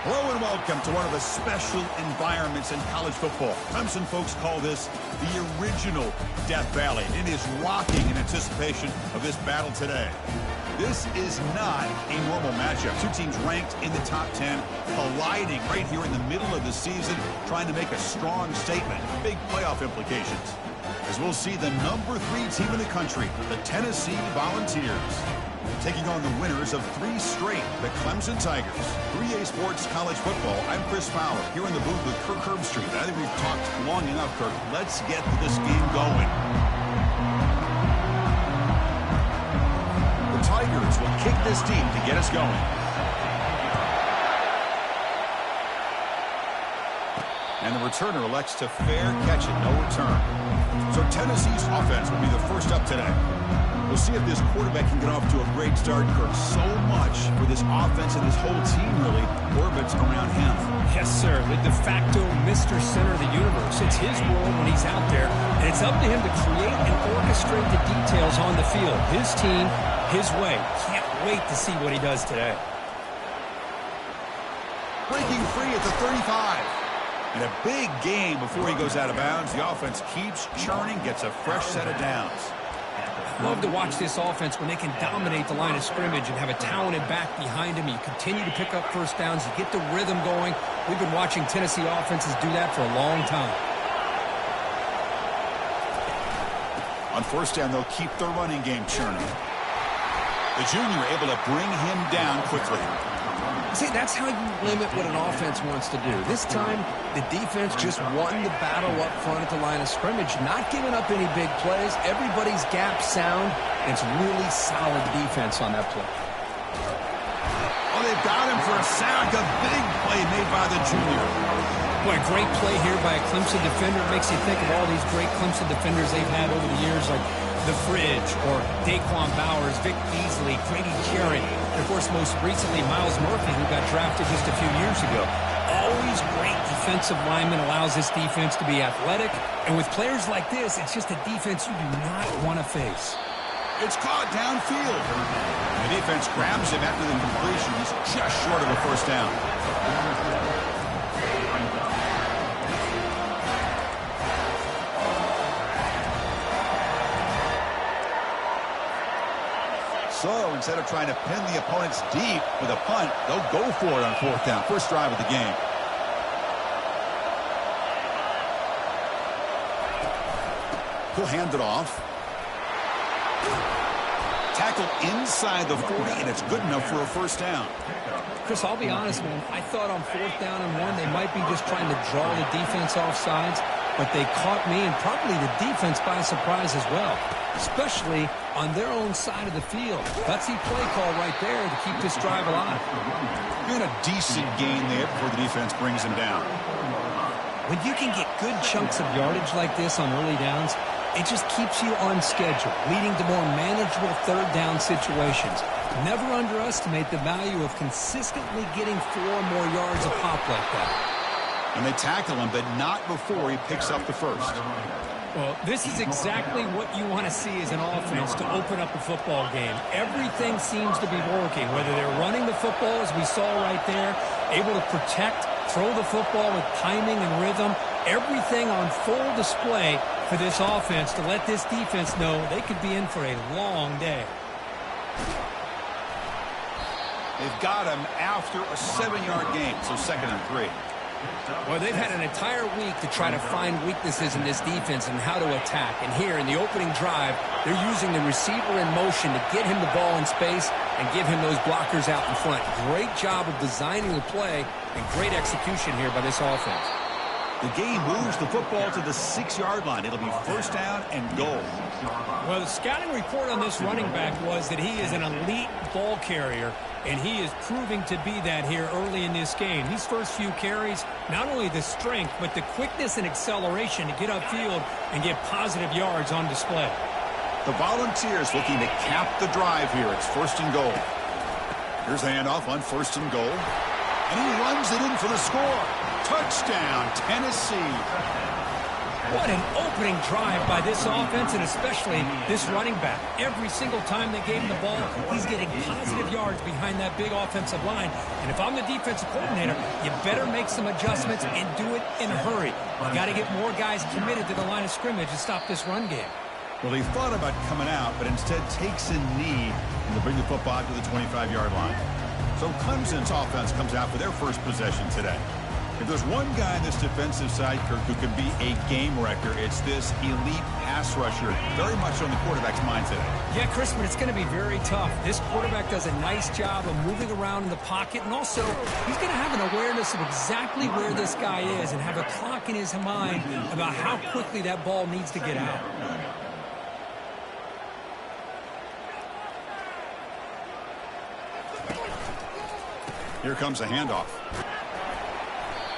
Hello and welcome to one of the special environments in college football. Clemson folks call this the original Death Valley. It is rocking in anticipation of this battle today. This is not a normal matchup. Two teams ranked in the top 10, colliding right here in the middle of the season, trying to make a strong statement. Big playoff implications. As we'll see the number 3 team in the country, the Tennessee Volunteers, taking on the winners of 3 straight, the Clemson Tigers. 3A Sports College Football. I'm Chris Fowler, here in the booth with Kirk Herbstreit. I think we've talked long enough, Kirk. Let's get this game going. The Tigers will kick this team to get us going. And the returner elects to fair catch it, no return. So Tennessee's offense will be the first up today. We'll see if this quarterback can get off to a great start, Kirk. So much for this offense and this whole team really orbits around him. Yes, sir. The de facto Mr. Center of the universe. It's his world when he's out there, and it's up to him to create and orchestrate the details on the field. His team, his way. Can't wait to see what he does today. Breaking free at the 35. And a big game before he goes out of bounds. The offense keeps churning, gets a fresh set of downs. Love to watch this offense when they can dominate the line of scrimmage and have a talented back behind him. You continue to pick up first downs. You get the rhythm going. We've been watching Tennessee offenses do that for a long time. On first down, they'll keep their running game churning. The junior able to bring him down quickly. See, that's how you limit what an offense wants to do. This time, the defense just won the battle up front at the line of scrimmage, not giving up any big plays. Everybody's gap sound. It's really solid defense on that play. Oh, they've got him for a sack. A big play made by the junior. Boy, great play here by a Clemson defender. It makes you think of all these great Clemson defenders they've had over the years, like The Fridge or Daquan Bowers, Vic Beasley, Grady Jarrett, and of course most recently Miles Murphy, who got drafted just a few years ago. Always great defensive lineman, allows this defense to be athletic, and with players like this, it's just a defense you do not want to face. It's caught downfield. The defense grabs him after the completion. He's just short of a first down. So instead of trying to pin the opponents deep with a punt, they'll go for it on fourth down. First drive of the game. He'll hand it off. Tackle inside the 40, and it's good enough for a first down. Chris, I'll be honest, man. I thought on fourth down and 1, they might be just trying to draw the defense off sides, but they caught me and probably the defense by surprise as well, especially on their own side of the field. Gutsy play call right there to keep this drive alive. And a decent gain there before the defense brings him down. When you can get good chunks of yardage like this on early downs, it just keeps you on schedule, leading to more manageable third down situations. Never underestimate the value of consistently getting 4 more yards a pop like that. And they tackle him, but not before he picks up the first. Well, this is exactly what you want to see as an offense to open up a football game. Everything seems to be working, whether they're running the football, as we saw right there, able to protect, throw the football with timing and rhythm, everything on full display for this offense to let this defense know they could be in for a long day. They've got him after a 7-yard gain, so 2nd and 3. Well, they've had an entire week to try to find weaknesses in this defense and how to attack. And here in the opening drive, they're using the receiver in motion to get him the ball in space and give him those blockers out in front. Great job of designing the play and great execution here by this offense. The game moves the football to the 6-yard line. It'll be first down and goal. Well, the scouting report on this running back was that he is an elite ball carrier, and he is proving to be that here early in this game. These first few carries, not only the strength, but the quickness and acceleration to get upfield and get positive yards on display. The Volunteers looking to cap the drive here. It's 1st and goal. Here's the handoff on 1st and goal. And he runs it in for the score. Touchdown, Tennessee. What an opening drive by this offense, and especially this running back. Every single time they gave him the ball, he's getting positive yards behind that big offensive line. And if I'm the defensive coordinator, you better make some adjustments and do it in a hurry. You got to get more guys committed to the line of scrimmage to stop this run game. Well, he thought about coming out, but instead takes a knee and to bring the football to the 25-yard line. So Clemson's offense comes out for their first possession today. If there's one guy on this defensive side, Kirk, who could be a game wrecker, it's this elite pass rusher, very much on the quarterback's mind today. Yeah, Chris, but it's going to be very tough. This quarterback does a nice job of moving around in the pocket, and also he's going to have an awareness of exactly where this guy is and have a clock in his mind about how quickly that ball needs to get out. Here comes a handoff.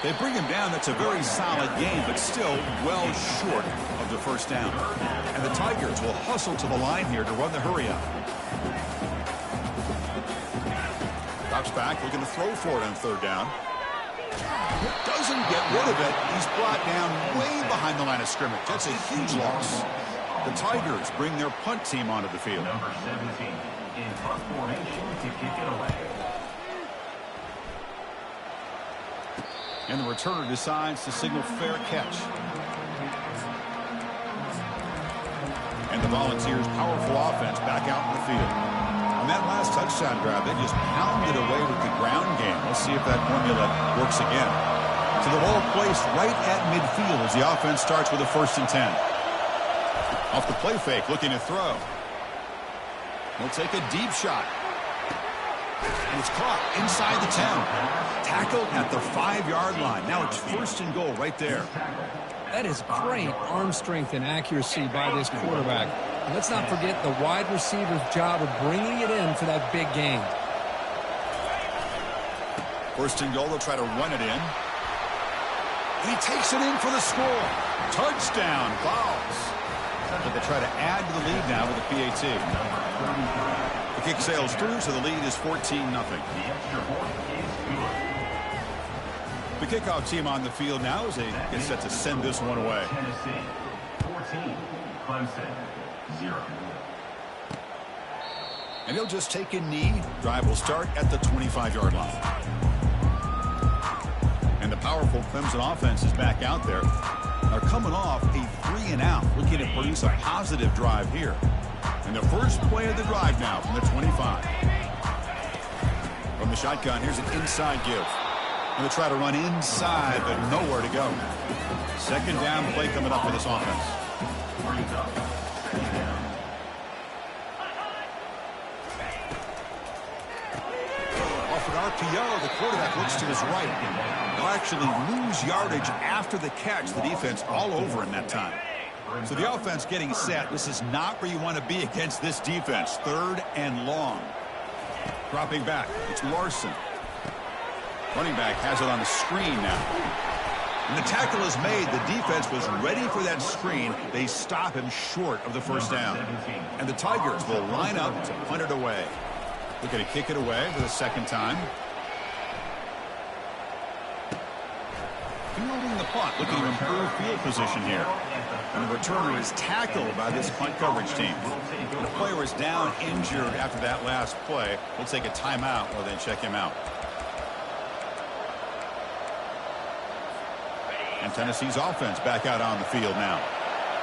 They bring him down. That's a very solid game, but still well short of the first down. And the Tigers will hustle to the line here to run the hurry up. Drops back, looking to throw for it on third down. Doesn't get rid of it. He's brought down way behind the line of scrimmage. That's a huge loss. The Tigers bring their punt team onto the field. Number 17 in punt formation to kick it away. And the returner decides to signal fair catch. And the Volunteers' powerful offense back out in the field. On that last touchdown drive, they just pounded away with the ground game. Let's see if that formula works again. So the ball placed right at midfield as the offense starts with a 1st and 10. Off the play fake, looking to throw. He'll take a deep shot. And it's caught inside the 10. Tackled at the 5-yard line. Now it's 1st and goal right there. That is great arm strength and accuracy by this quarterback. And let's not forget the wide receiver's job of bringing it in for that big gain. 1st and goal, they'll try to run it in. And he takes it in for the score. Touchdown, Vols. But they try to add to the lead now with a PAT. The kick sails through, so the lead is 14-0. The kickoff team on the field now as they get set to send this one away. Tennessee 14, Clemson 0. And he'll just take a knee. Drive will start at the 25-yard line. And the powerful Clemson offense is back out there. They're coming off a 3-and-out, looking to produce a positive drive here. And the first play of the drive now from the 25. From the shotgun, here's an inside give. Going to try to run inside, but nowhere to go. 2nd down play coming up for this offense. Off an RPO, the quarterback looks to his right. They'll actually lose yardage after the catch. The defense all over him that time. So the offense getting set. This is not where you want to be against this defense. 3rd and long. Dropping back. It's Larson. Running back has it on the screen now. And the tackle is made. The defense was ready for that screen. They stop him short of the 1st down. And the Tigers will line up to punt it away. They're going to kick it away for the 2nd time. Fielding the punt, looking to improve field position here. And the returner is tackled by this punt coverage team. The player is down injured after that last play. We'll take a timeout or then check him out. And Tennessee's offense back out on the field now.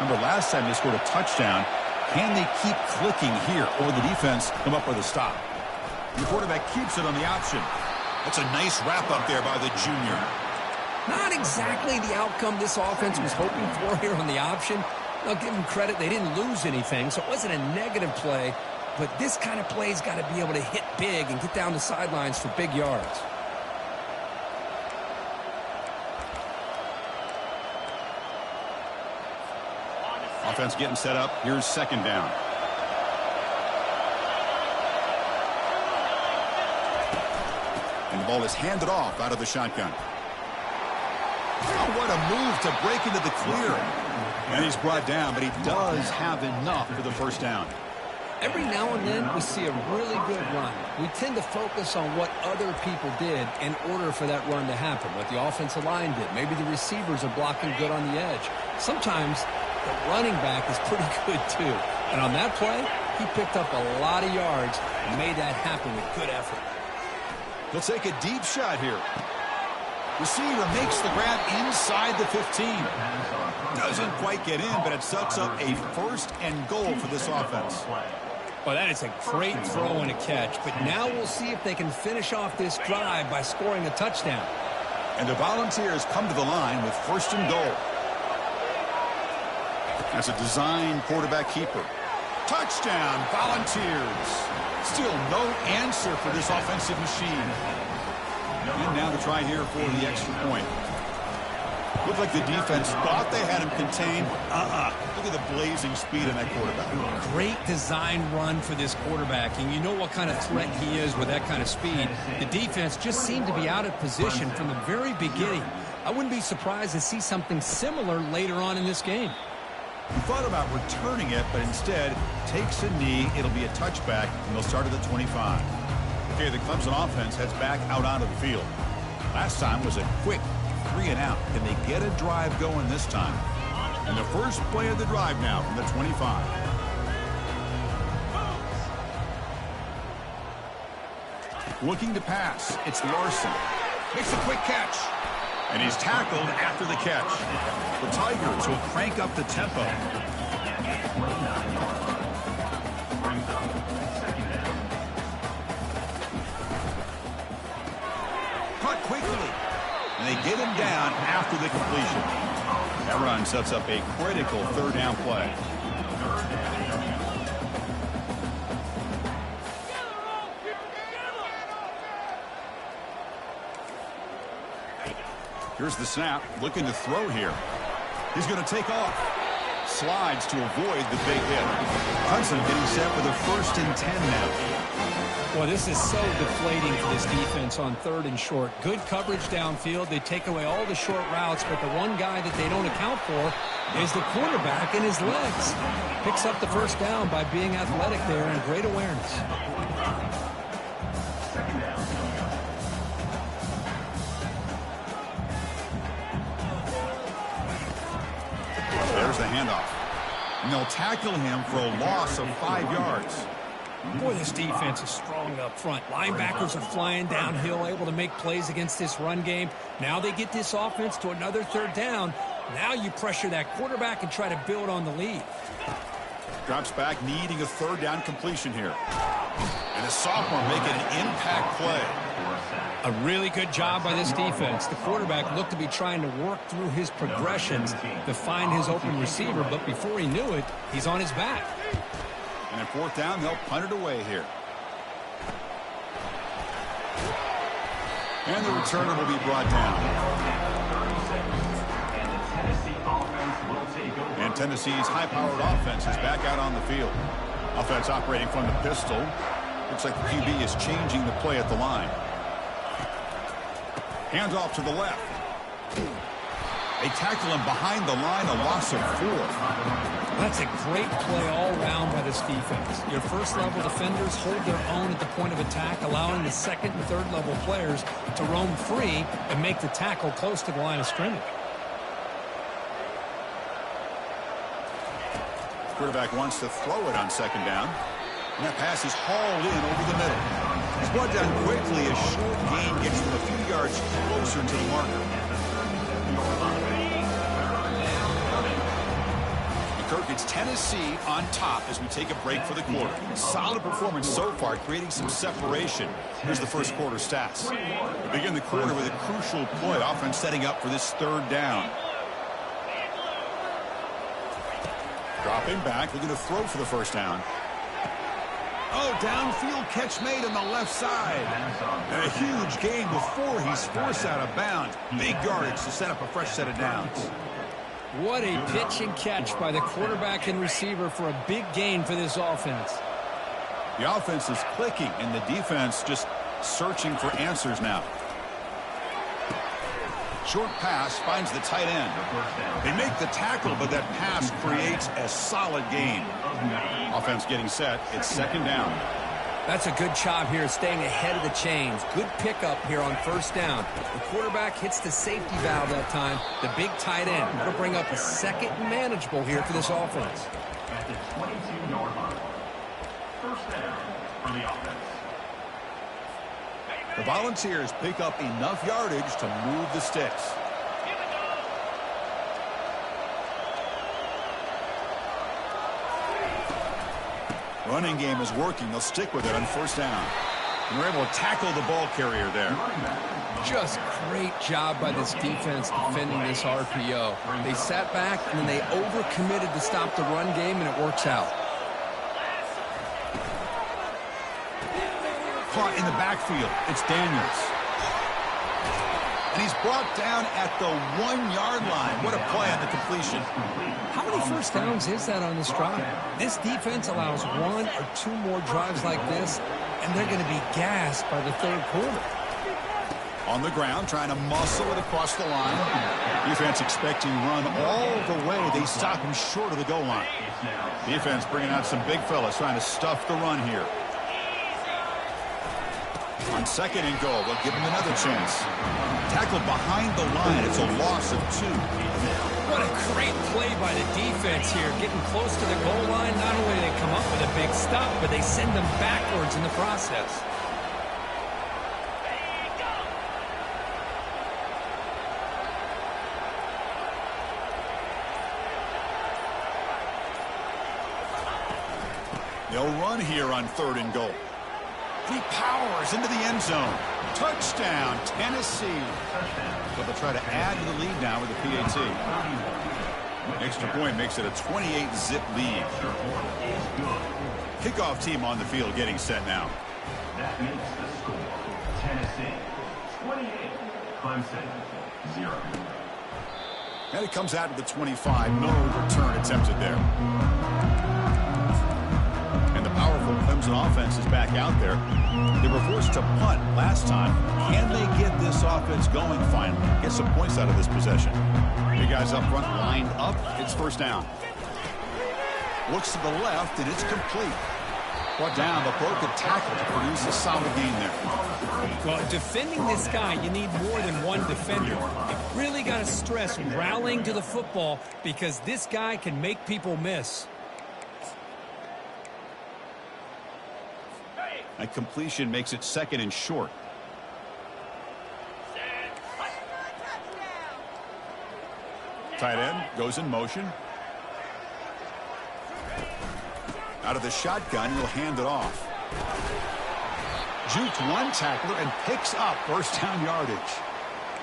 Remember, last time they scored a touchdown. Can they keep clicking here, or the defense come up with a stop? The quarterback keeps it on the option. That's a nice wrap up there by the junior. Not exactly the outcome this offense was hoping for here on the option. I'll give them credit. They didn't lose anything, so it wasn't a negative play. But this kind of play's got to be able to hit big and get down the sidelines for big yards. Offense getting set up. Here's 2nd down. And the ball is handed off out of the shotgun. Oh, what a move to break into the clear. And he's brought down, but he does have enough for the 1st down. Every now and then, we see a really good run. We tend to focus on what other people did in order for that run to happen, what the offensive line did. Maybe the receivers are blocking good on the edge. Sometimes the running back is pretty good, too. And on that play, he picked up a lot of yards and made that happen with good effort. He'll take a deep shot here. Receiver makes the grab inside the 15. Doesn't quite get in, but it sets up a 1st and goal for this offense. Well, that is a great throw and a catch. But now we'll see if they can finish off this drive by scoring a touchdown. And the Volunteers come to the line with 1st and goal. That's a design quarterback keeper. Touchdown, Volunteers. Still no answer for this offensive machine. And now to try here for the extra point. Looked like the defense thought they had him contained. Look at the blazing speed in that quarterback. Great design run for this quarterback, and you know what kind of threat he is with that kind of speed. The defense just seemed to be out of position from the very beginning. I wouldn't be surprised to see something similar later on in this game. He thought about returning it, but instead takes a knee. It'll be a touchback, and they'll start at the 25. Okay, the Clemson offense heads back out onto the field. Last time was a quick 3 and out. Can they get a drive going this time? And the first play of the drive now from the 25. Looking to pass. It's Larson. Makes a quick catch. And he's tackled after the catch. The Tigers will crank up the tempo. Caught quickly. And they get him down after the completion. That run sets up a critical 3rd down play. Here's the snap, looking to throw here. He's going to take off. Slides to avoid the big hit. Clemson getting set for the 1st and 10 now. Well, this is so deflating for this defense on 3rd and short. Good coverage downfield. They take away all the short routes, but the one guy that they don't account for is the quarterback and his legs. Picks up the 1st down by being athletic there and great awareness. There's the handoff. And they'll tackle him for a loss of 5 yards. Boy, this defense is strong up front. Linebackers are flying downhill, able to make plays against this run game. Now they get this offense to another 3rd down. Now you pressure that quarterback and try to build on the lead. Drops back, needing a 3rd down completion here. And the sophomore making an impact play. A really good job by this defense. The quarterback looked to be trying to work through his progressions to find his open receiver, but before he knew it, he's on his back. And at 4th down, they'll punt it away here. And the returner will be brought down. And Tennessee's high-powered offense is back out on the field. Offense operating from the pistol. Looks like the QB is changing the play at the line. Hands off to the left. They tackle him behind the line, a loss of 4. That's a great play all around by this defense. Your 1st-level defenders hold their own at the point of attack, allowing the 2nd and 3rd-level players to roam free and make the tackle close to the line of scrimmage. Quarterback wants to throw it on 2nd down. And that pass is hauled in over the middle. It's brought down quickly as short gain gets them a few yards closer to the marker. Kirk, it's Tennessee on top as we take a break for the quarter. Solid performance so far, creating some separation. Here's the 1st quarter stats. We begin the quarter with a crucial play. Offense setting up for this 3rd down. Dropping back, looking to throw for the 1st down. Oh, downfield catch made on the left side. And a huge gain before he's forced out of bounds. Big yardage to set up a fresh set of downs. What a pitch and catch by the quarterback and receiver for a big gain for this offense. The offense is clicking, and the defense just searching for answers now. Short pass finds the tight end. They make the tackle, but that pass creates a solid gain. Offense getting set. It's second down. That's a good job here, staying ahead of the chains. Good pickup here on first down. The quarterback hits the safety valve that time. The big tight end. That'll bring up a second and manageable here for this offense. At the 22-yard line. First down for the offense. The Volunteers pick up enough yardage to move the sticks. Running game is working. They'll stick with it on first down. And they're able to tackle the ball carrier there. Just great job by this defense defending this RPO. They sat back and then they overcommitted to stop the run game, and it works out. Caught in the backfield. It's Daniels. And he's brought down at the 1-yard line. What a play on the completion. How many first downs is that on this drive? This defense allows 1 or 2 more drives like this, and they're going to be gassed by the third quarter. On the ground, trying to muscle it across the line. Defense expecting run all the way. They stop him short of the goal line. Defense bringing out some big fellas, trying to stuff the run here. On second and goal, they'll give him another chance. Tackled behind the line. It's a loss of 2. What a great play by the defense here. Getting close to the goal line, not only do they come up with a big stop, but they send them backwards in the process. They'll run here on third and goal. He powers into the end zone. Touchdown, Tennessee. But they'll try to add to the lead now with the PAT. Extra point makes it a 28-zip lead. Kickoff team on the field getting set now. That makes the score. Tennessee 28, Clemson 0. And it comes out to the 25. No return attempted there. And the powerful Clemson offense is back out there. They were forced to punt last time. Can they get this offense going finally? Get some points out of this possession. You guys up front lined up. It's first down. Looks to the left, and it's complete. Brought down, but broke a tackle to produce a solid gain there. Well, defending this guy, you need more than one defender. You really got to stress rallying to the football because this guy can make people miss. That completion makes it second and short. Tight end goes in motion. Out of the shotgun, he'll hand it off. Jukes one tackler and picks up first down yardage.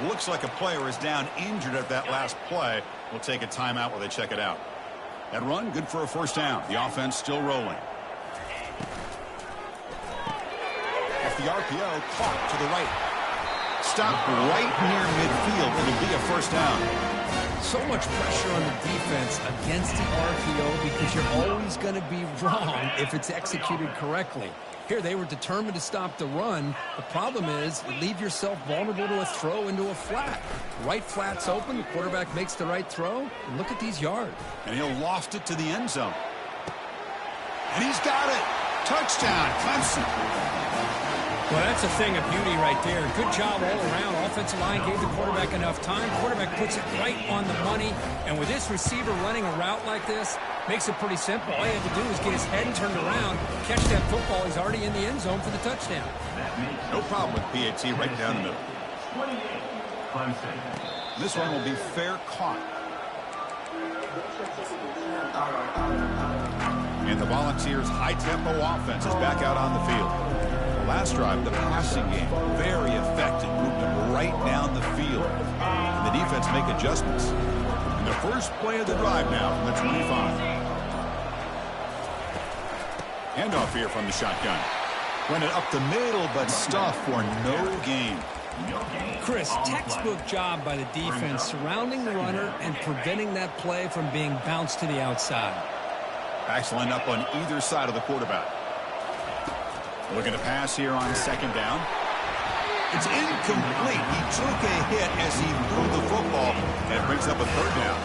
Looks like a player is down injured at that last play. We'll take a timeout while they check it out. That run, good for a first down. The offense still rolling. Off the RPO, caught to the right. Stopped right near midfield. It'll be a first down. So much pressure on the defense against the RPO because you're always going to be wrong if it's executed correctly. Here, they were determined to stop the run. The problem is you leave yourself vulnerable to a throw into a flat. Right flat's open. The quarterback makes the right throw. And look at these yards. And he'll loft it to the end zone. And he's got it. Touchdown, Clemson. Well, that's a thing of beauty right there. Good job all around. Offensive line gave the quarterback enough time. Quarterback puts it right on the money. And with this receiver running a route like this, makes it pretty simple. All you have to do is get his head turned around, catch that football. He's already in the end zone for the touchdown. No problem with PAT right down the middle. 28, Clemson. This one will be fair caught. And the Volunteers' high-tempo offense is back out on the field. Last drive, the passing game, very effective, moved them right down the field. And the defense make adjustments. And the first play of the drive now from the 25. Handoff here from the shotgun. Run it up the middle, but stuff for no gain. Chris, textbook job by the defense surrounding the runner and preventing that play from being bounced to the outside. Backs line up on either side of the quarterback. Looking to pass here on second down. It's incomplete. He took a hit as he threw the football, and it brings up a third down.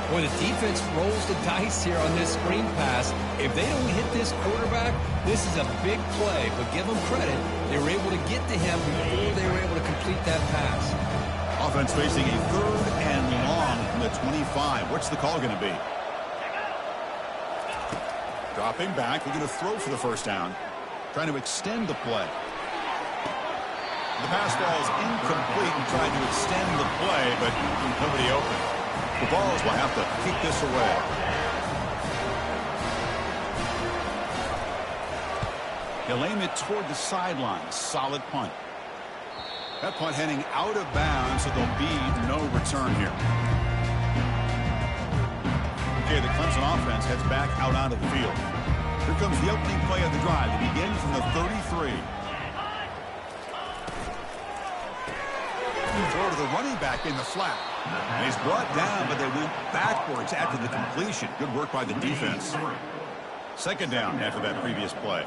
Boy, the defense rolls the dice here on this screen pass. If they don't hit this quarterback, this is a big play. But give them credit. They were able to get to him before they were able to complete that pass. Offense facing a 3rd and long from the 25. What's the call going to be? Dropping back, looking to throw for the first down. Trying to extend the play. The pass ball is incomplete and trying to extend the play, but nobody open. The Vols will have to kick this away. He'll aim it toward the sideline. Solid punt. That punt heading out of bounds, so there'll be no return here. Okay, the Clemson offense heads back out onto the field. Here comes the opening play of the drive. It begins from the 33. Throw to the running back in the flat. And he's brought down, but they went backwards after the completion. Good work by the defense. 2nd down after that previous play.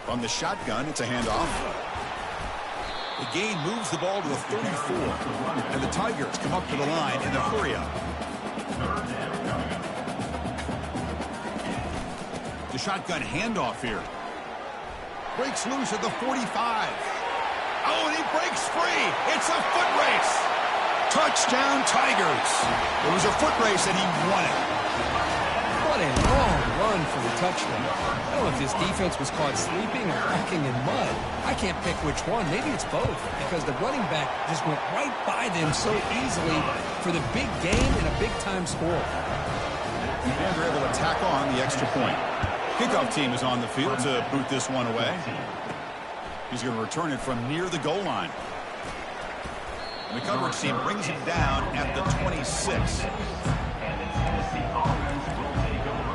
From the shotgun, it's a handoff. The gain moves the ball to the 34. And the Tigers come up to the line in the hurry-up. The shotgun handoff here. Breaks loose at the 45. Oh, and he breaks free. It's a foot race. Touchdown, Tigers. It was a foot race, and he won it. What a long run for the touchdown. I don't know if this defense was caught sleeping or walking in mud. I can't pick which one. Maybe it's both, because the running back just went right by them so easily for the big gain and a big-time score. And they're able to tack on the extra point. Kickoff team is on the field to boot this one away. He's going to return it from near the goal line. And the coverage team brings it down at the 26.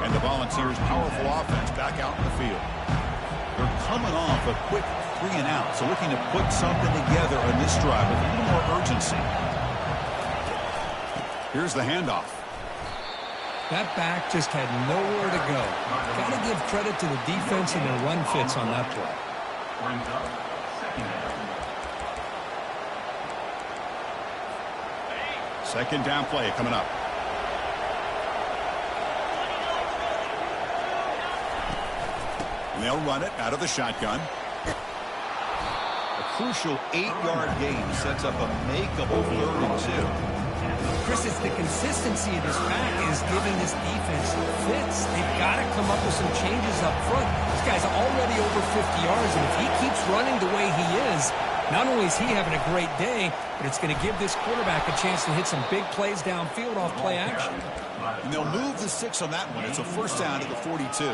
And the Volunteers' powerful offense back out in the field. They're coming off a quick 3-and-out, so looking to put something together on this drive with a little more urgency. Here's the handoff. That back just had nowhere to go. Got to give credit to the defense and their run fits on that play. Second down play coming up. And they'll run it out of the shotgun. A crucial 8-yard gain sets up a makeable 3rd and 2. Chris, it's the consistency of this pack is giving this defense fits. They've got to come up with some changes up front. This guy's already over 50 yards, and if he keeps running the way he is, not only is he having a great day, but it's going to give this quarterback a chance to hit some big plays downfield off play action. And they'll move the 6 on that one. It's a first down at the 42.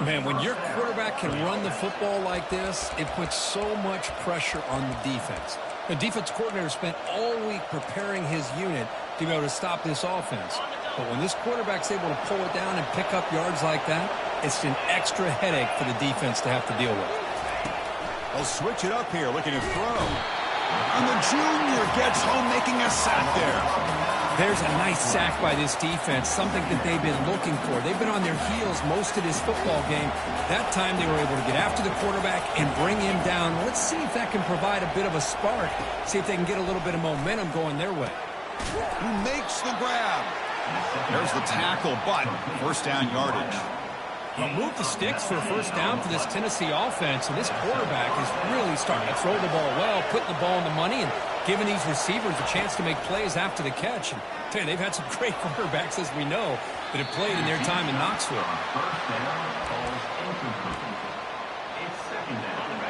Man, when your quarterback can run the football like this, it puts so much pressure on the defense. The defense coordinator spent all week preparing his unit to be able to stop this offense. But when this quarterback's able to pull it down and pick up yards like that, it's an extra headache for the defense to have to deal with. They'll switch it up here, looking to throw. And the junior gets home, making a sack there. There's a nice sack by this defense, something that they've been looking for. They've been on their heels most of this football game. That time they were able to get after the quarterback and bring him down. Let's see if that can provide a bit of a spark. See if they can get a little bit of momentum going their way. Who makes the grab? There's the tackle, but first down yardage. Well, move the sticks for a first down for this Tennessee offense, and this quarterback is really starting to throw the ball well, putting the ball in the money, and giving these receivers a chance to make plays after the catch. And I tell you, they've had some great quarterbacks, as we know, that have played in their time in Knoxville.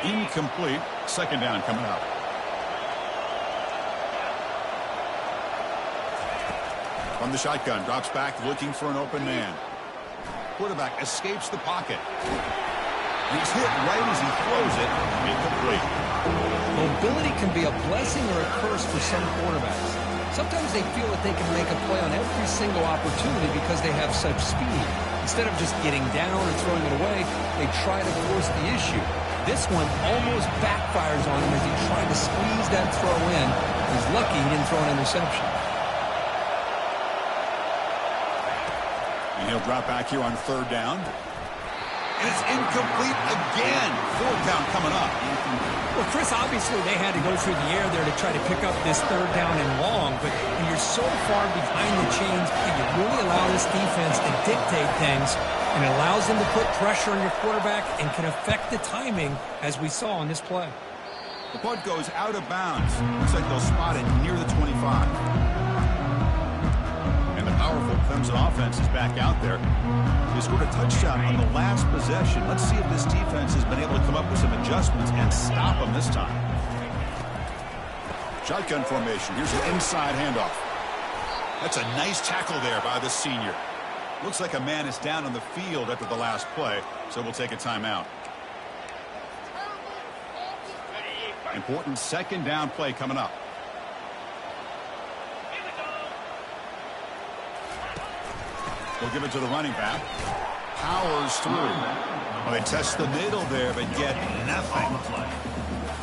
Incomplete. Second down coming up. From the shotgun, drops back, looking for an open man. Quarterback escapes the pocket. He's hit right as he throws it. Incomplete. Mobility can be a blessing or a curse for some quarterbacks. Sometimes they feel that they can make a play on every single opportunity because they have such speed. Instead of just getting down or throwing it away, they try to force the issue. This one almost backfires on him as he tried to squeeze that throw in. He's lucky he didn't throw an interception. And he'll drop back here on third down. And it's incomplete again. Fourth down coming up. Well, Chris, obviously they had to go through the air there to try to pick up this third down and long, but when you're so far behind the chains, you really allow this defense to dictate things, and it allows them to put pressure on your quarterback and can affect the timing, as we saw on this play. The punt goes out of bounds. Looks like they'll spot it near the 25. And the powerful Clemson offense is back out there. They scored a touchdown on the last possession. Let's see if this defense has been able to come up with some adjustments and stop them this time. Shotgun formation. Here's the inside handoff. That's a nice tackle there by the senior. Looks like a man is down on the field after the last play, so we'll take a timeout. Important second down play coming up. We'll give it to the running back. Powers through. Well, they test the middle there, but get nothing.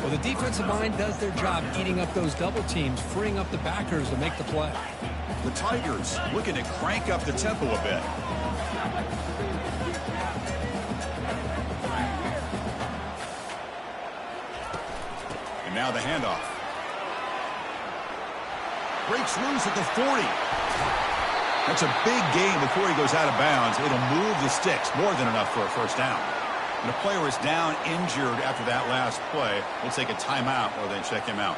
Well, the defensive line does their job eating up those double teams, freeing up the backers to make the play. The Tigers looking to crank up the tempo a bit. And now the handoff. Breaks loose at the 40. That's a big gain before he goes out of bounds. It'll move the sticks, more than enough for a first down. And the player is down injured after that last play. We'll take a timeout or then check him out.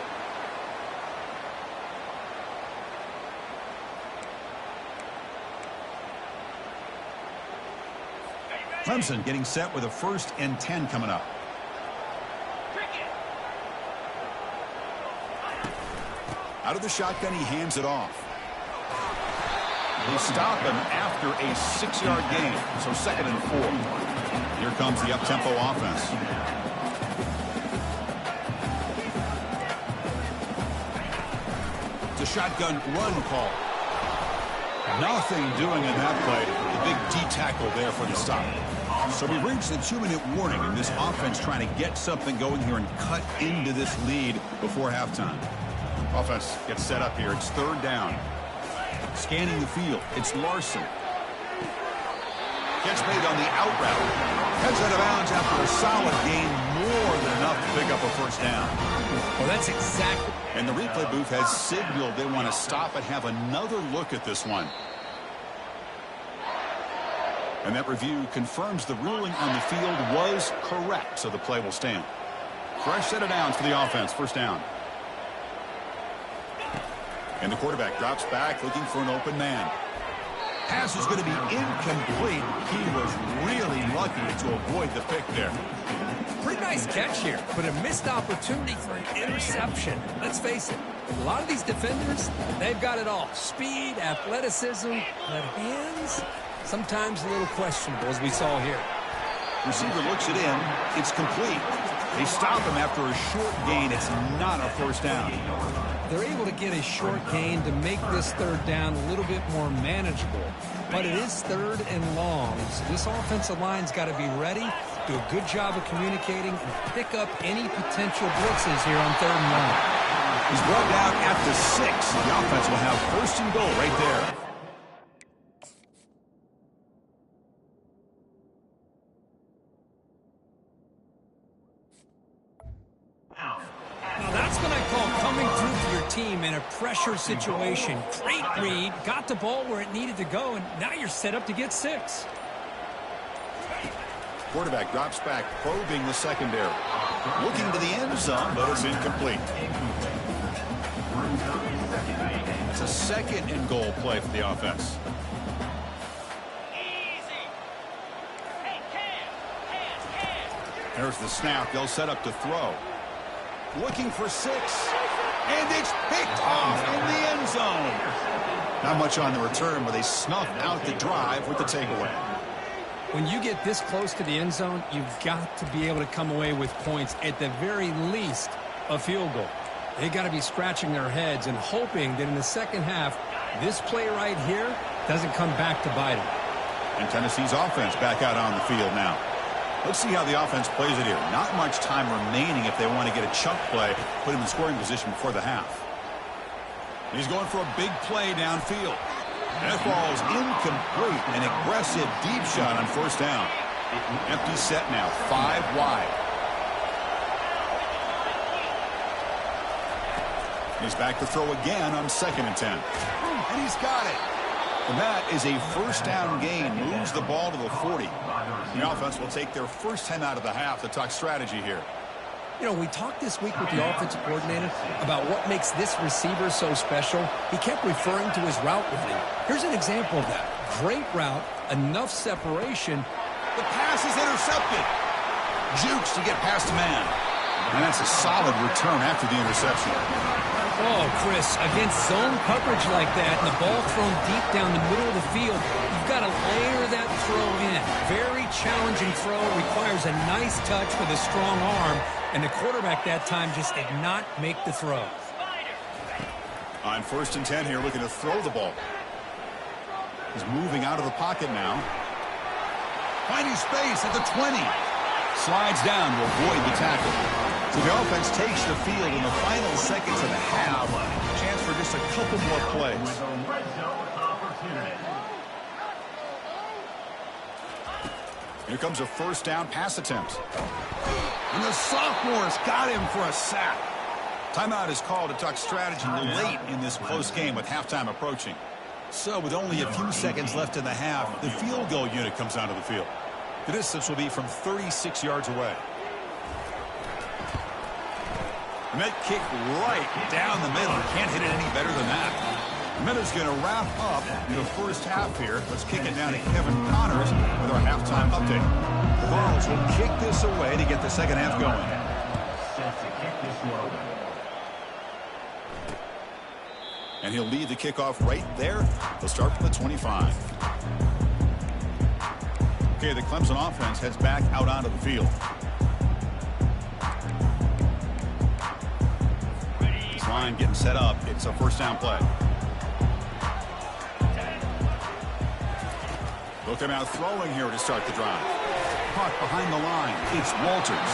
Clemson getting set with a 1st and 10 coming up. Out of the shotgun, he hands it off. They stop him after a 6-yard gain, so 2nd and 4. Here comes the up-tempo offense. It's a shotgun run call. Nothing doing in that play. The big D-tackle there for the stop. So we've reached the 2-minute warning, and this offense trying to get something going here and cut into this lead before halftime. Offense gets set up here. It's 3rd down. Scanning the field. It's Larson. Catch made on the out route. Heads out of bounds after a solid gain, more than enough to pick up a first down. Well, that's exactly. And the replay booth has signaled they want to stop and have another look at this one. And that review confirms the ruling on the field was correct, so the play will stand. Fresh set of downs for the offense. First down. And the quarterback drops back looking for an open man. Pass is going to be incomplete. He was really lucky to avoid the pick there. Pretty nice catch here, but a missed opportunity for an interception. Let's face it, a lot of these defenders, they've got it all. Speed, athleticism, but hands, sometimes a little questionable, as we saw here. Receiver looks it in. It's complete. They stop him after a short gain. It's not a first down. They're able to get a short gain to make this 3rd down a little bit more manageable. But it is 3rd and long. So this offensive line's got to be ready, do a good job of communicating, and pick up any potential blitzes here on 3rd and long. He's brought down at the 6. The offense will have 1st and goal right there. Now that's what I call coming through for your team in a pressure situation. Great read, got the ball where it needed to go, and now you're set up to get 6. Quarterback drops back, probing the secondary. Looking to the end zone, but it's incomplete. It's a 2nd and goal play for the offense. There's the snap. They'll set up to throw. Looking for 6. And it's picked off in the end zone. Not much on the return, but they snuffed out the drive with the takeaway. When you get this close to the end zone, you've got to be able to come away with points, at the very least, a field goal. They got to be scratching their heads and hoping that in the second half, this play right here doesn't come back to bite them. And Tennessee's offense back out on the field now. Let's see how the offense plays it here. Not much time remaining if they want to get a chunk play, put him in scoring position before the half. He's going for a big play downfield. That ball is incomplete. An aggressive deep shot on 1st down. Empty set now, 5 wide. He's back to throw again on 2nd and 10. And he's got it. And that is a first down gain. Moves the ball to the 40. The offense will take their first 10 out of the half to talk strategy here. You know, we talked this week with the offensive coordinator about what makes this receiver so special. He kept referring to his route running. Here's an example of that. Great route, enough separation. The pass is intercepted. Jukes to get past a man. And that's a solid return after the interception. Oh, Chris, against zone coverage like that and the ball thrown deep down the middle of the field, you've got to layer that throw in. Very challenging throw, requires a nice touch with a strong arm, and the quarterback that time just did not make the throw. On 1st and 10 here, looking to throw the ball. He's moving out of the pocket now. Finding space at the 20. Slides down to avoid the tackle. So the offense takes the field in the final seconds of the half. Chance for just a couple more plays. Here comes a first down pass attempt. And the sophomore's got him for a sack. Timeout is called to talk strategy late in this close game with halftime approaching. So with only a few seconds left in the half, the field goal unit comes onto the field. The distance will be from 36 yards away. And that kick right down the middle. Can't hit it any better than that. The minute's going to wrap up the first half here. Let's kick it down to Kevin Connors with our halftime update. The Vols will kick this away to get the second half going. And he'll lead the kickoff right there. They'll start from the 25. Okay, the Clemson offense heads back out onto the field. This line getting set up. It's a first down play. They'll come out throwing here to start the drive. Caught behind the line. It's Walters.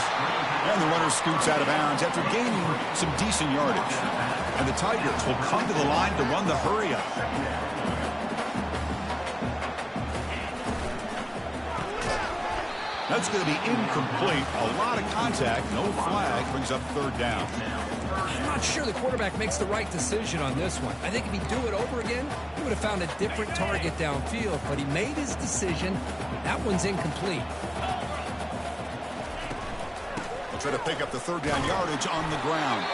And the runner scoots out of bounds after gaining some decent yardage. And the Tigers will come to the line to run the hurry up. That's going to be incomplete. A lot of contact. No flag. Brings up 3rd down. I'm not sure the quarterback makes the right decision on this one. I think if he'd do it over again, he would have found a different target downfield. But he made his decision. That one's incomplete. They'll try to pick up the 3rd down yardage on the ground.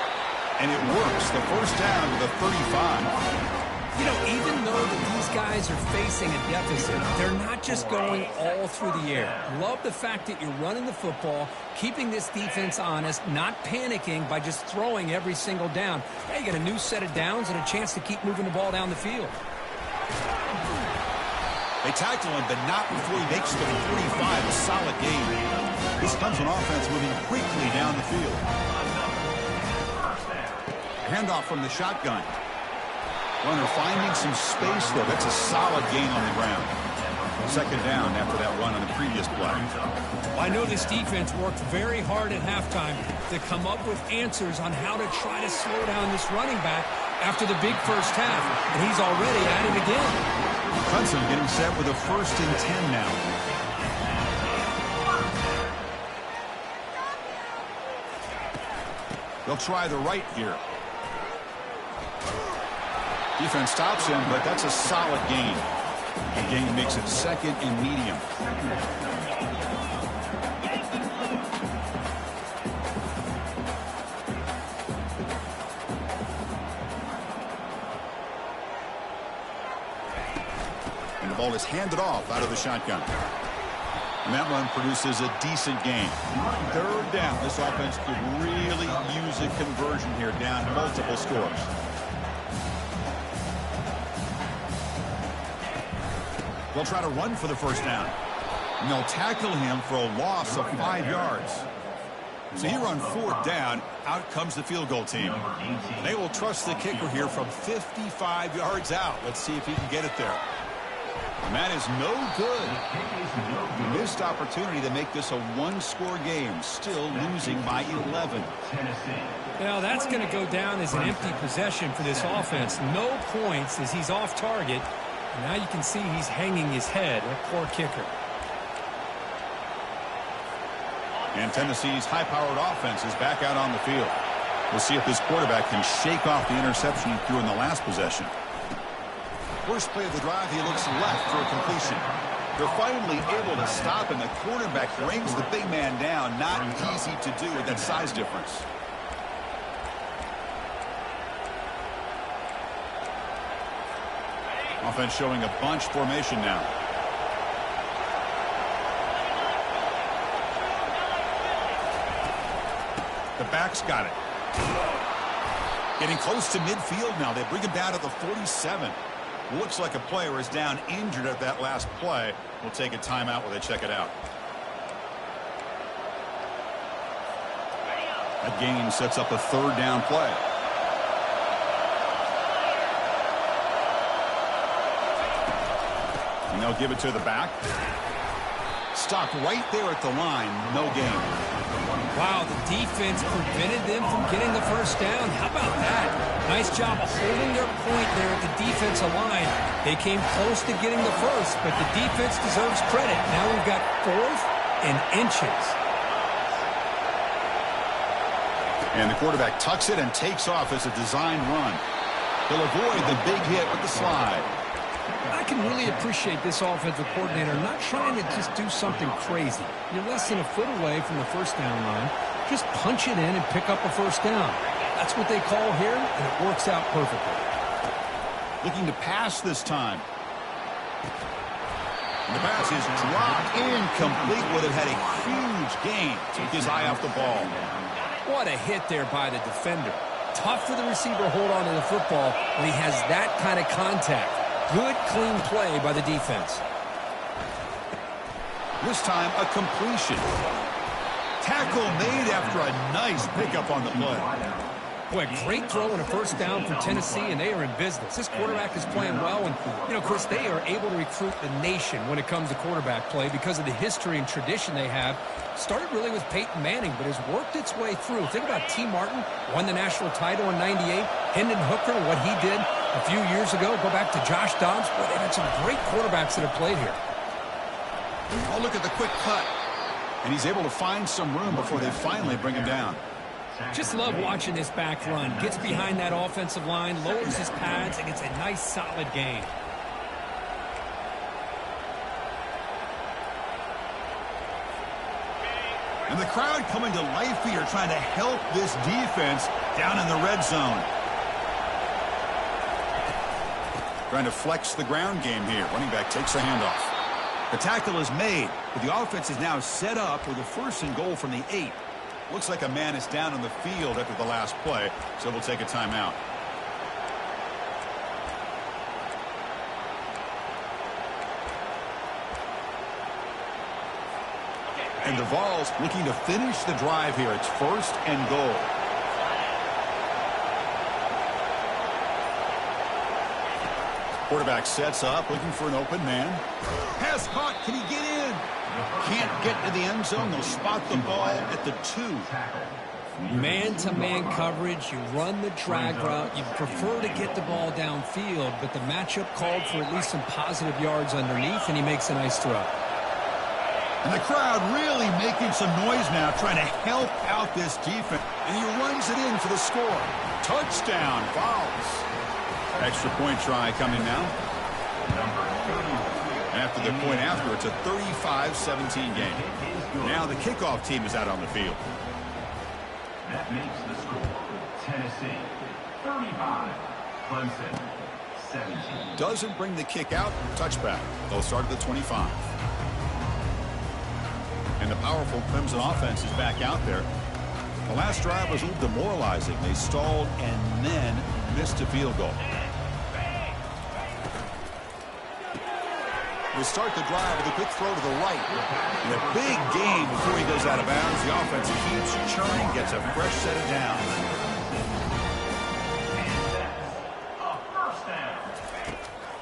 And it works. The first down to the 35. You know, even though that these guys are facing a deficit, they're not just going all through the air. Love the fact that you're running the football, keeping this defense honest, not panicking by just throwing every single down. Hey, you got a new set of downs and a chance to keep moving the ball down the field. They tackle him, but not before he makes the 45. A solid gain. This Clemson offense moving quickly down the field. Handoff from the shotgun. Runner finding some space there. That's a solid gain on the ground. 2nd down after that run on the previous play. I know this defense worked very hard at halftime to come up with answers on how to try to slow down this running back after the big first half. And he's already at it again. Clemson getting set with a 1st and 10 now. They'll try the right here. Defense stops him, but that's a solid gain. The gain makes it 2nd and medium. And the ball is handed off out of the shotgun. And that run produces a decent gain. 3rd down. This offense could really use a conversion here, down multiple scores. They'll try to run for the first down. And they'll tackle him for a loss of 5 yards. So here on 4th down, out comes the field goal team. They will trust the kicker here from 55 yards out. Let's see if he can get it there. And that is no good. Missed opportunity to make this a 1-score game. Still losing by 11. Well, that's going to go down as an empty possession for this offense. No points as he's off target. And now you can see he's hanging his head. A poor kicker. And Tennessee's high-powered offense is back out on the field. We'll see if this quarterback can shake off the interception he threw in the last possession. First play of the drive, he looks left for a completion. They're finally able to stop him. The quarterback brings the big man down. Not easy to do with that size difference. Offense showing a bunch formation now. The back's got it. Getting close to midfield now. They bring him down to the 47. Looks like a player is down injured at that last play. We'll take a timeout while they check it out. That gain sets up a third down play. And they'll give it to the back. Stopped right there at the line. No gain. Wow, the defense prevented them from getting the first down. How about that? Nice job of holding their point there at the defensive line. They came close to getting the first, but the defense deserves credit. Now we've got 4th and inches. And the quarterback tucks it and takes off as a designed run. He'll avoid the big hit with the slide. I can really appreciate this offensive coordinator not trying to just do something crazy. You're less than a foot away from the first down line. Just punch it in and pick up a first down. That's what they call here, and it works out perfectly. Looking to pass this time. And the pass is dropped incomplete. Would have had a huge gain. Took his eye off the ball. What a hit there by the defender. Tough for the receiver to hold on to the football when he has that kind of contact. Good, clean play by the defense. This time, a completion. Tackle made after a nice pickup on the play. Boy, great throw and a first down for Tennessee, and they are in business. This quarterback is playing well, and, you know, Chris, they are able to recruit the nation when it comes to quarterback play because of the history and tradition they have. Started really with Peyton Manning, but has worked its way through. Think about T. Martin, won the national title in '98. Hendon Hooker, what he did a few years ago. Go back to Josh Dobbs. Boy, they've had some great quarterbacks that have played here. Oh, look at the quick cut. And he's able to find some room before they finally bring him down. Just love watching this back run. Gets behind that offensive line, lowers his pads, and gets a nice, solid gain. And the crowd coming to life here, trying to help this defense down in the red zone. Trying to flex the ground game here. Running back takes the handoff. The tackle is made, but the offense is now set up with a 1st and goal from the 8. Looks like a man is down on the field after the last play, so we'll take a timeout. And the Vols looking to finish the drive here. It's 1st and goal. Quarterback sets up, looking for an open man. Pass caught. Can he get in? Can't get to the end zone. They'll spot the ball at the 2. Man-to-man coverage. You run the drag route. You prefer to get the ball downfield, but the matchup called for at least some positive yards underneath, and he makes a nice throw. And the crowd really making some noise now, trying to help out this defense. And he runs it in for the score. Touchdown, Vols. Extra point try coming now. After the point after, it's a 35-17 game. Now the kickoff team is out on the field. That makes the score Tennessee 35, Clemson 17. Doesn't bring the kick out. Touchback. They'll start at the 25. And the powerful Clemson offense is back out there. The last drive was a little demoralizing. They stalled and then missed a field goal. They start the drive with a quick throw to the right. And a big gain before he goes out of bounds. The offense keeps churning, gets a fresh set of downs.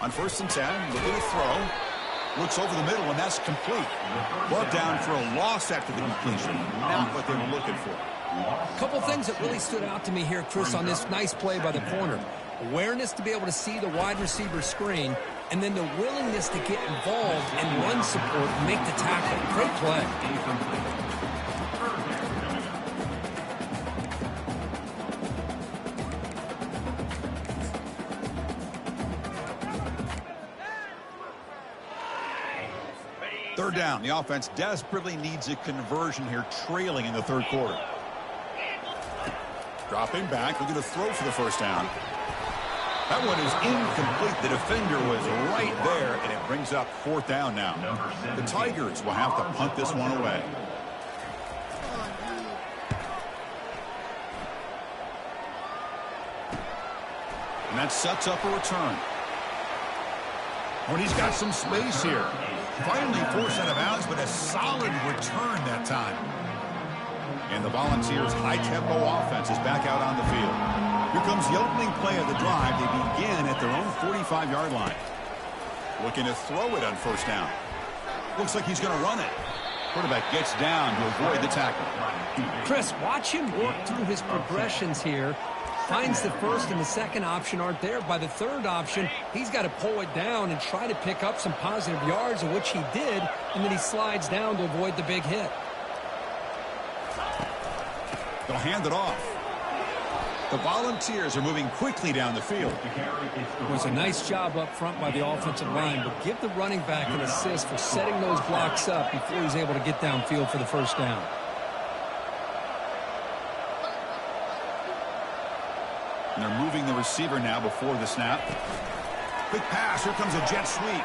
On 1st and 10, looking to throw. Looks over the middle, and that's complete. Brought down for a loss after the completion. Not what they were looking for. A couple things that really stood out to me here, Chris, on this nice play by the corner. Awareness to be able to see the wide receiver screen, and then the willingness to get involved and run support and make the tackle. Great play. Third down. The offense desperately needs a conversion here, trailing in the third quarter. Dropping back, looking to throw for the first down. That one is incomplete. The defender was right there, and it brings up fourth down now. The Tigers will have to punt this one away. And that sets up a return. When he's got some space here. Finally forced out of bounds, but a solid return that time. And the Volunteers' high-tempo offense is back out on the field. Here comes the opening play of the drive. They begin at their own 45-yard line. Looking to throw it on first down. Looks like he's going to run it. Quarterback gets down to avoid the tackle. Chris, watch him work through his progressions here. Finds the first and the second option aren't there. By the third option, he's got to pull it down and try to pick up some positive yards, of which he did, and then he slides down to avoid the big hit. They'll hand it off. The Volunteers are moving quickly down the field. It was a nice job up front by the offensive line, but give the running back an assist for setting those blocks up before he's able to get downfield for the first down. And they're moving the receiver now before the snap. Quick pass. Here comes a jet sweep.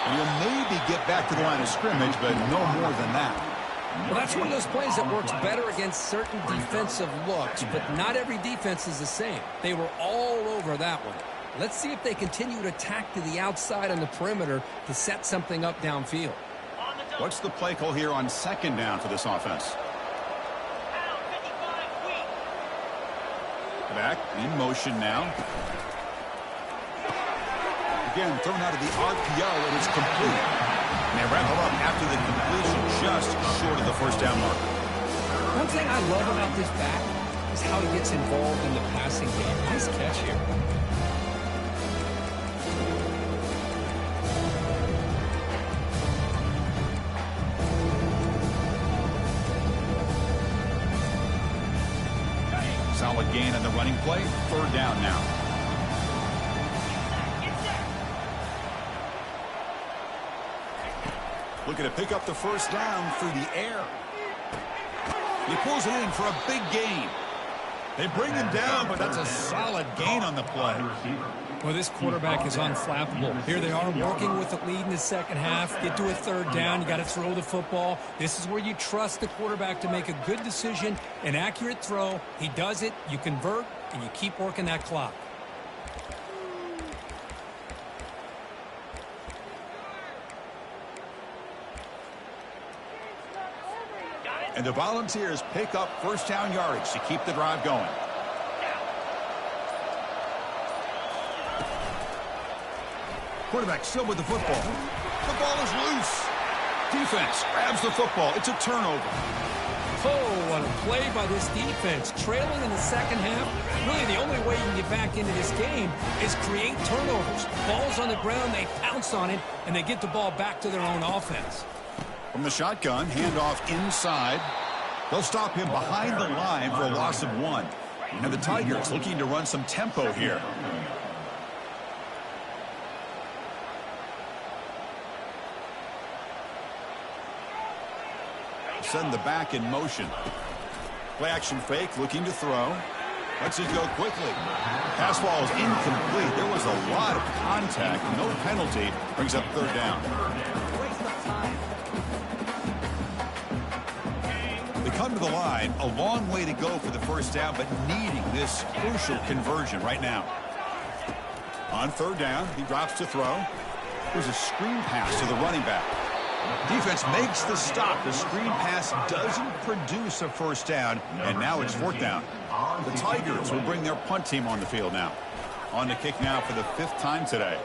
And he'll maybe get back to the line of scrimmage, but no more than that. Well, that's one of those plays that works better against certain defensive looks, but not every defense is the same. They were all over that one. Let's see if they continue to attack to the outside on the perimeter to set something up downfield. What's the play call here on second down for this offense? Back in motion now. Again, thrown out of the RPO, and it's complete. And they wrap him up after the completion, just short of the first down mark. One thing I love about this back is how he gets involved in the passing game. Nice catch here. Solid gain on the running play. Third down now. Looking to pick up the first down through the air. He pulls it in for a big gain. They bring him down, but that's a solid gain on the play. Well, this quarterback is unflappable. Here they are working with a lead in the second half. Get to a third down. You got to throw the football. This is where you trust the quarterback to make a good decision, an accurate throw. He does it, you convert, and you keep working that clock. And the Volunteers pick up first down yardage to keep the drive going. Quarterback still with the football. The ball is loose. Defense grabs the football. It's a turnover. Oh, what a play by this defense. Trailing in the second half. Really, the only way you can get back into this game is create turnovers. Ball's on the ground, they pounce on it, and they get the ball back to their own offense. From the shotgun, handoff inside. They'll stop him behind the line for a loss of 1. And the Tigers looking to run some tempo here. Send the back in motion. Play action fake, looking to throw. Lets it go quickly. Pass ball is incomplete. There was a lot of contact. No penalty. Brings up third down. They come to the line. A long way to go for the first down, but needing this crucial conversion right now. On third down, he drops to throw. There's a screen pass to the running back. Defense makes the stop. The screen pass doesn't produce a first down, and now it's fourth down. The Tigers will bring their punt team on the field now. On the kick now for the 5th time today.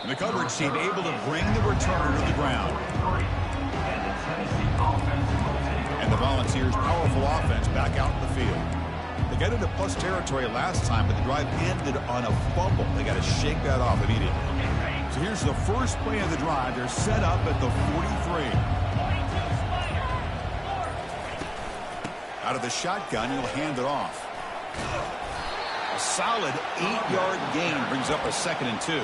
And the coverage team able to bring the returner to the ground. And the Volunteers' powerful offense back out in the field. They got into plus territory last time, but the drive ended on a fumble. They got to shake that off immediately. So here's the first play of the drive. They're set up at the 43. Out of the shotgun, he'll hand it off. A solid 8-yard gain brings up a 2nd and 2.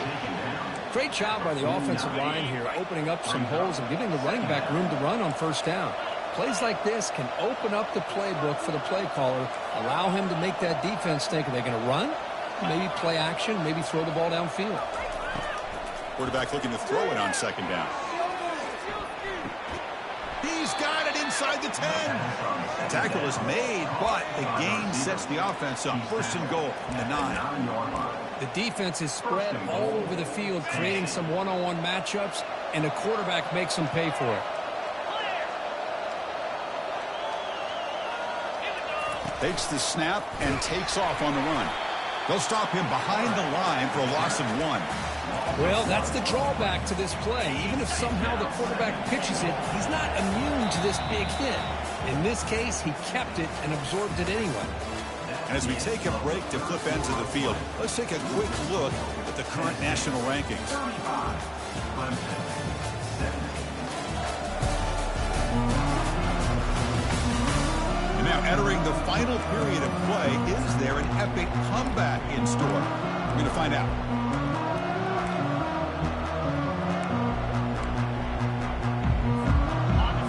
Great job by the offensive line here, opening up some holes and giving the running back room to run on first down. Plays like this can open up the playbook for the play caller, allow him to make that defense think, are they going to run? Maybe play action, maybe throw the ball downfield. Quarterback looking to throw it on 2nd down. He's got it inside the 10. The tackle is made, but the gain sets the offense up. 1st and goal from the 9. The defense is spread all over the field, creating some one-on-one matchups, and the quarterback makes them pay for it. Takes the snap and takes off on the run. They'll stop him behind the line for a loss of 1. Well, that's the drawback to this play. Even if somehow the quarterback pitches it, he's not immune to this big hit. In this case, he kept it and absorbed it anyway. And as we take a break to flip ends of the field, let's take a quick look at the current national rankings. And now entering the final period of play, is there an epic comeback in store? We're going to find out.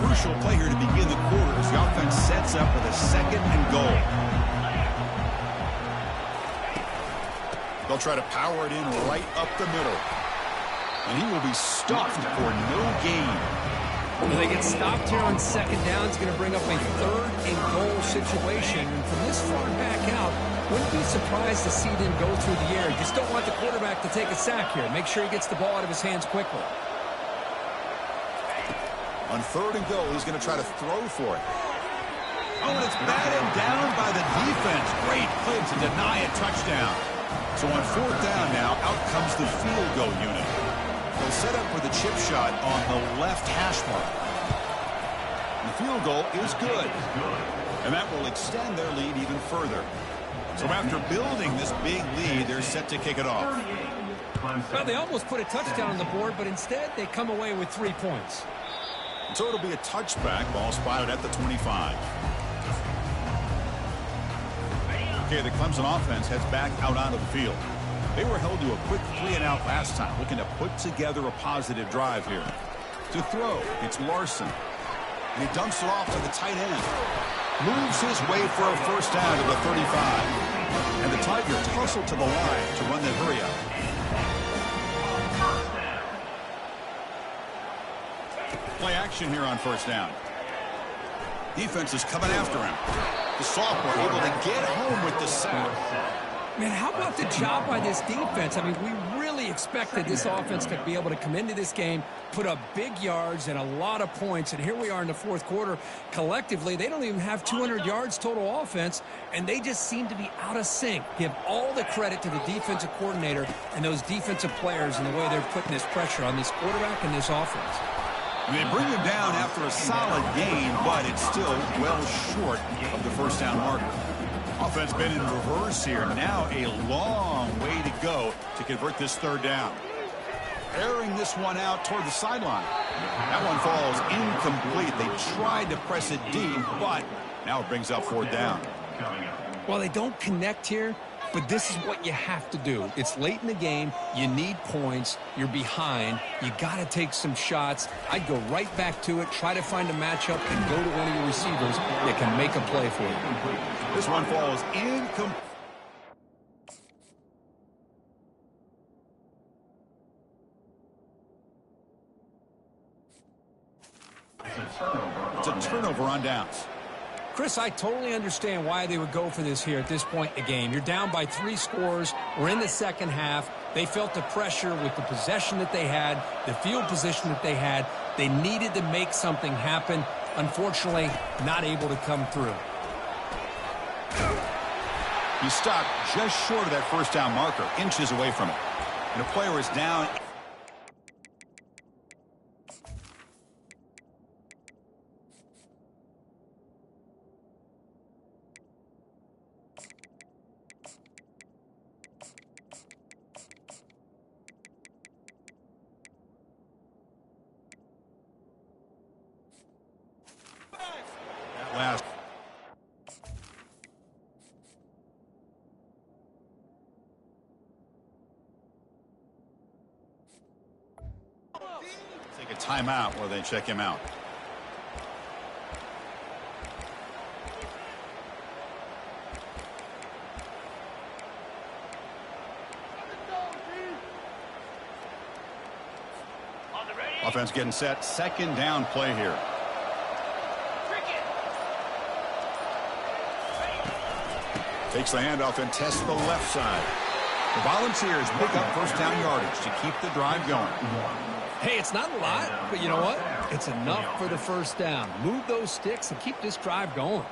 Crucial play here to begin the quarter as the offense sets up with a 2nd and goal. They'll try to power it in right up the middle. And he will be stuffed for no gain. When they get stopped here on 2nd down, it's going to bring up a 3rd and goal situation. And from this far back out, wouldn't be surprised to see them go through the air. Just don't want the quarterback to take a sack here. Make sure he gets the ball out of his hands quickly. On 3rd and goal, he's going to try to throw for it. Oh, and it's batted down by the defense. Great play to deny a touchdown. So on 4th down now, out comes the field goal unit. They'll set up for the chip shot on the left hash mark. And the field goal is good. And that will extend their lead even further. So after building this big lead, they're set to kick it off. Well, they almost put a touchdown on the board, but instead they come away with 3 points. So it'll be a touchback, ball spotted at the 25. Okay, the Clemson offense heads back out onto the field. They were held to a quick 3-and-out last time, looking to put together a positive drive here. To throw, it's Larson. And he dumps it off to the tight end. Moves his way for a 1st down to the 35. And the Tigers hustle to the line to run the hurry up. Play action here on 1st down. Defense is coming after him. The sophomore able to get home with the sack. Man, how about the job by this defense? I mean, we really expected this offense to be able to come into this game, put up big yards and a lot of points, and here we are in the 4th quarter. Collectively, they don't even have 200 yards total offense, and they just seem to be out of sync. Give all the credit to the defensive coordinator and those defensive players and the way they're putting this pressure on this quarterback and this offense. They bring him down after a solid gain, but it's still well short of the 1st down marker. Offense been in reverse here. Now a long way to go to convert this 3rd down. Airing this one out toward the sideline. That one falls incomplete. They tried to press it deep, but now it brings up 4th down. Well, they don't connect here, but this is what you have to do. It's late in the game. You need points. You're behind. You got to take some shots. I'd go right back to it, try to find a matchup, and go to one of your receivers that can make a play for you. This one falls incomplete. It's a turnover on downs. Chris, I totally understand why they would go for this here at this point in the game. You're down by 3 scores. We're in the 2nd half. They felt the pressure with the possession that they had, the field position that they had. They needed to make something happen. Unfortunately, not able to come through. He stopped just short of that 1st down marker, inches away from it. And the player is down. Last. Take a timeout while they check him out. Offense getting set. Second down play here. Takes the handoff and tests the left side. The Volunteers pick up first down yardage to keep the drive going. Hey, it's not a lot, but you know what? It's enough for the first down. Move those sticks and keep this drive going.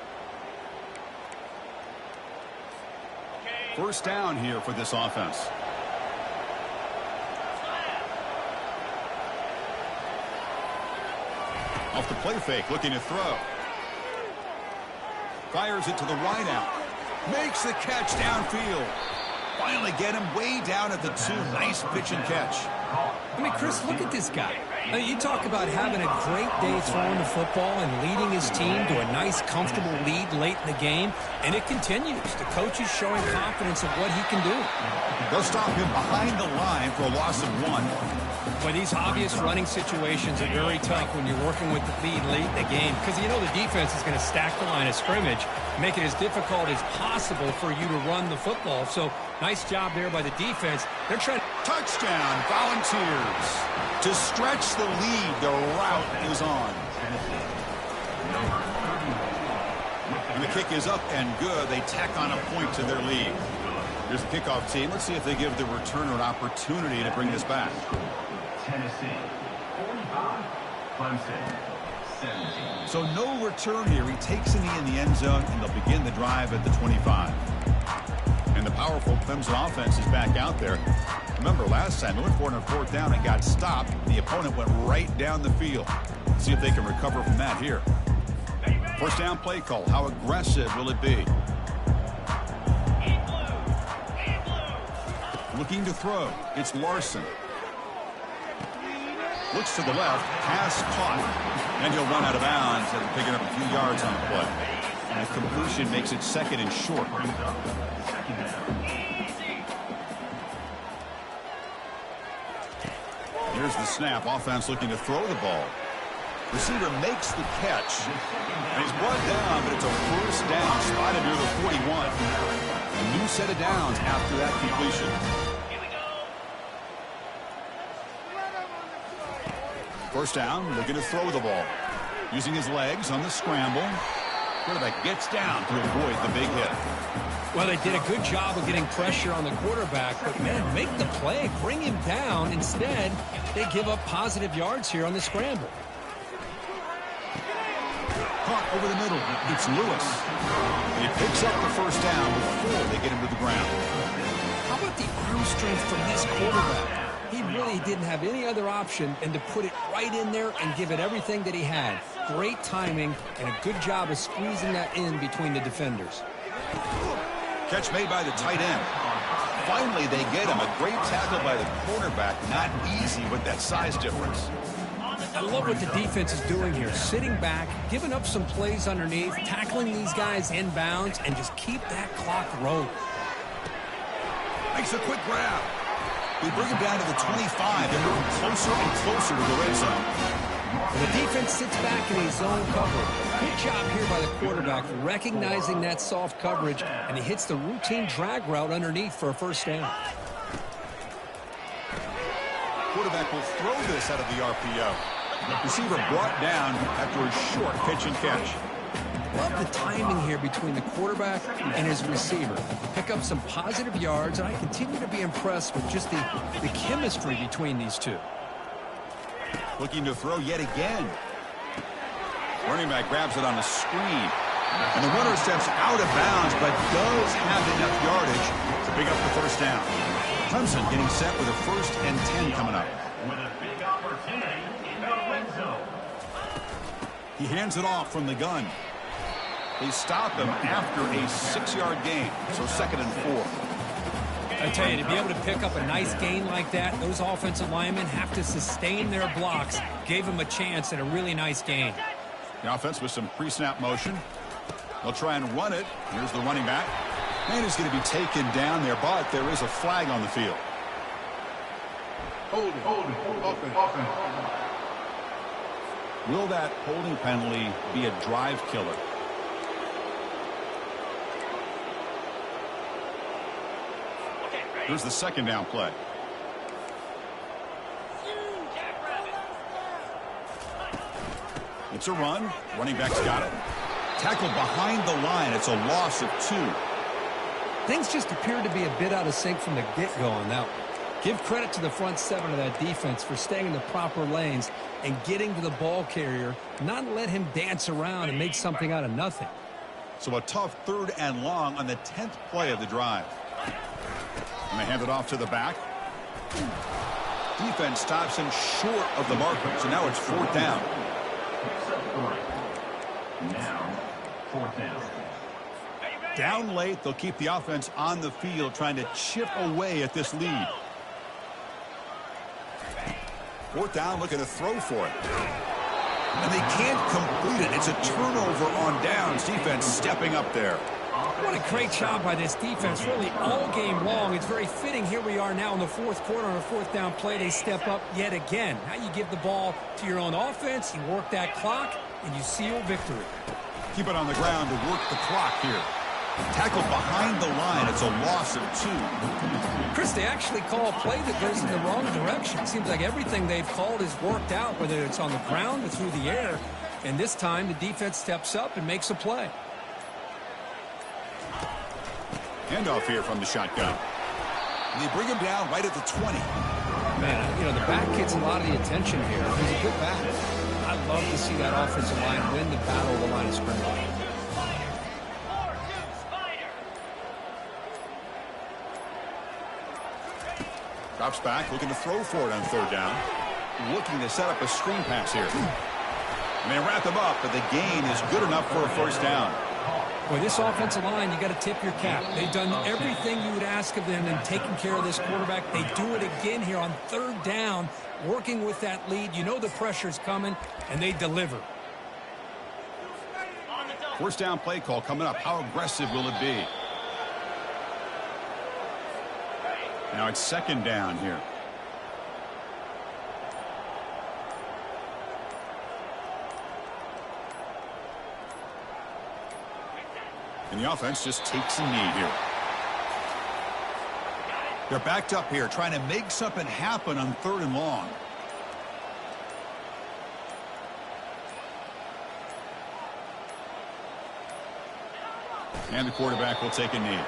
First down here for this offense. Off the play fake, looking to throw. Fires it to the wide out. Makes the catch downfield. Finally get him way down at the 2. Nice pitch and catch. I mean, Chris, look at this guy. I mean, you talk about having a great day throwing the football and leading his team to a nice, comfortable lead late in the game, and it continues. The coach is showing confidence of what he can do. They'll stop him behind the line for a loss of 1. But these obvious running situations are very tough when you're working with the lead late in the game because you know the defense is going to stack the line of scrimmage, make it as difficult as possible for you to run the football. So nice job there by the defense. They're trying to... Touchdown, Volunteers. To stretch the lead, the route is on. And the kick is up and good. They tack on a point to their lead. Here's the kickoff team. Let's see if they give the returner an opportunity to bring this back. Tennessee, 45. Clemson, 17. So no return here. He takes a knee in the end zone, and they'll begin the drive at the 25. And the powerful Clemson offense is back out there. Remember, last time they went for it on fourth down and got stopped. The opponent went right down the field. Let's see if they can recover from that here. First down play call. How aggressive will it be? Looking to throw. It's Larson. Looks to the left. Pass caught. And he'll run out of bounds after picking up a few yards on the play. And the completion makes it second and short. Here's the snap. Offense looking to throw the ball. Receiver makes the catch. And he's brought down, but it's a first down spotted near the 41. A new set of downs after that completion. First down, looking to throw the ball. Using his legs on the scramble. Quarterback gets down to avoid the big hit. Well, they did a good job of getting pressure on the quarterback, but, man, make the play, bring him down. Instead, they give up positive yards here on the scramble. Caught over the middle. It's Lewis. He picks up the first down before they get him to the ground. How about the arm strength from this quarterback? He really didn't have any other option than to put it right in there and give it everything that he had. Great timing and a good job of squeezing that in between the defenders. Catch made by the tight end. Finally, they get him. A great tackle by the quarterback. Not easy with that size difference. I love what the defense is doing here. Sitting back, giving up some plays underneath, tackling these guys inbounds, and just keep that clock rolling. Makes a quick grab. They bring him down to the 25. They're moving closer and closer to the red zone. And the defense sits back in his zone cover. Good job here by the quarterback recognizing that soft coverage, and he hits the routine drag route underneath for a first down. Quarterback will throw this out of the RPO. Receiver brought down after a short pitch and catch. Love the timing here between the quarterback and his receiver. Pick up some positive yards, and I continue to be impressed with just the chemistry between these two. Looking to throw yet again. Running back grabs it on the screen. And the runner steps out of bounds, but does have enough yardage to pick up the first down. Clemson getting set with a 1st and 10 coming up. With a big opportunity in the red zone. He hands it off from the gun. They stop him after a 6-yard gain, so 2nd and 4. I tell you, to be able to pick up a nice gain like that, those offensive linemen have to sustain their blocks. Gave him a chance at a really nice gain. The offense with some pre-snap motion. They'll try and run it. Here's the running back. Man is going to be taken down there, but there is a flag on the field. Hold it. Will that holding penalty be a drive killer? Here's the second down play. It's a run. Running back's got it. Tackled behind the line. It's a loss of 2. Things just appear to be a bit out of sync from the get-go on that one. Give credit to the front 7 of that defense for staying in the proper lanes and getting to the ball carrier, not let him dance around and make something out of nothing. So a tough 3rd and long on the 10th play of the drive. And they hand it off to the back. Defense stops him short of the marker, so now it's 4th down. Now, 4th down. Down late, they'll keep the offense on the field trying to chip away at this lead. 4th down, looking to throw for it. And they can't complete it. It's a turnover on downs. Defense stepping up there. What a great job by this defense, really all game long. It's very fitting. Here we are now in the 4th quarter on a 4th down play. They step up yet again. Now you give the ball to your own offense, you work that clock, and you seal victory. Keep it on the ground to work the clock here. Tackled behind the line. It's a loss of 2. Chris, they actually call a play that goes in the wrong direction. It seems like everything they've called is worked out, whether it's on the ground or through the air. And this time, the defense steps up and makes a play. Handoff here from the shotgun. And they bring him down right at the 20. Man, you know, the back gets a lot of the attention here. He's a good back. I'd love to see that offensive line win the battle of the line of scrimmage. Drops back, looking to throw for it on 3rd down. Looking to set up a screen pass here. And they wrap him up, but the gain is good enough for a 1st down. Boy, this offensive line, you got to tip your cap. They've done everything you would ask of them in taking care of this quarterback. They do it again here on 3rd down, working with that lead. You know the pressure's coming, and they deliver. 1st down play call coming up. How aggressive will it be? Now it's 2nd down here. And the offense just takes a knee here. They're backed up here, trying to make something happen on 3rd and long. And the quarterback will take a knee.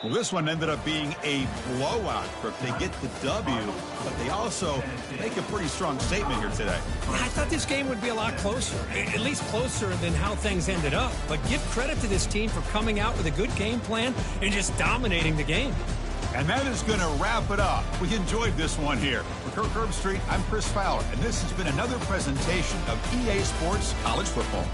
Well, this one ended up being a blowout. They get the W, but they also make a pretty strong statement here today. I thought this game would be a lot closer, at least closer than how things ended up. But give credit to this team for coming out with a good game plan and just dominating the game. And that is going to wrap it up. We enjoyed this one here. For Kirk Herbstreit, I'm Chris Fowler, and this has been another presentation of EA Sports College Football.